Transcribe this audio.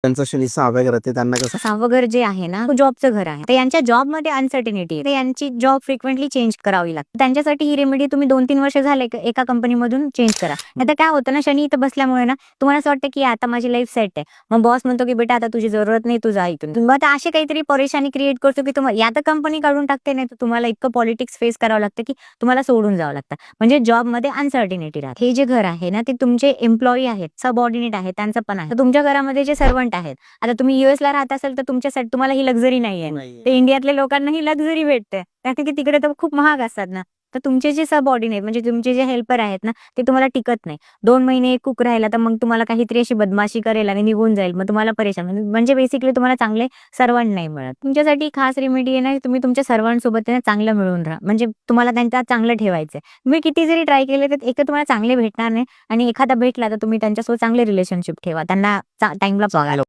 त्यांचं शनी 6व्या घरात आहे, त्यांना कसं 6वं घर जे आहे ना, जॉबचं घर आहे. तर यांच्या जॉबमध्ये अनसर्टिनिटी आहे. तर यांची जॉब फ्रिक्वेंटली चेंज करावी लागते. त्यांच्यासाठी ही रेमेडी तुम्ही 2-3 वर्ष झाले एका कंपनीमधून चेंज करा. नाहीतर काय होतं ना, शनी इथं बसल्यामुळे ना तुम्हाला असं वाटतं की आता माझी लाईफ सेट आहे. मग बॉस म्हणतो की बेटा आता तुझी जरूरत नाही, तू जा इथून. मग आता अशी काहीतरी परेशानी क्रिएट करतो की तुम्हाला या तर कंपनी काढून टाकते, नाही तर तुम्हाला इतकं पॉलिटिक्स फेस करावं लागतं की तुम्हाला सोडून जावं लागतं. म्हणजे जॉबमध्ये अनसर्टिनिटी राहते. हे जे घर आहे ना, ते तुमचे एम्प्लॉई आहेत, सबऑर्डिनेट आहेत, त्यांचं पण आहे. तर तुमच्या घरामध्ये जे सर्वंट आहेत, आता तुम्ही यूएसला राहत असाल तर तुमच्यासाठी तुम्हाला ही लक्झरी नाहीये. नाहीये. ते इंडियातल्या लोकांना ही लक्झरी भेटते. कारण की तिकडे तर खूप महाग असतात ना. तर तुमचे जे सबऑर्डिनेट म्हणजे तुमचे जे हेल्पर आहेत ना, ते तुम्हाला टिकत नाही. 2 महिने कुक राहिला तर मग तुम्हाला काहीतरी अशी बदमाशी करेल आणि निघून जाईल. मग तुम्हाला परेशान म्हणजे बेसिकली तुम्हाला चांगले सर्व्हंट नाही मिळत. तुमच्यासाठी खास रेमेडी आहे ना, तुम्ही तुमच्या सर्व्हंट सोबत ना चांगलं मिळून राहा. म्हणजे तुम्हाला त्यांच्यात चांगलं ठेवायचंय. तुम्ही किती जरी ट्राय केले तर एक तर तुम्हाला चांगले भेटणार नाही आणि एखादा भेटला तर तुम्ही त्यांच्यासोबत चांगले रिलेशनशिप ठेवा. त्यांना टाईमला बघा.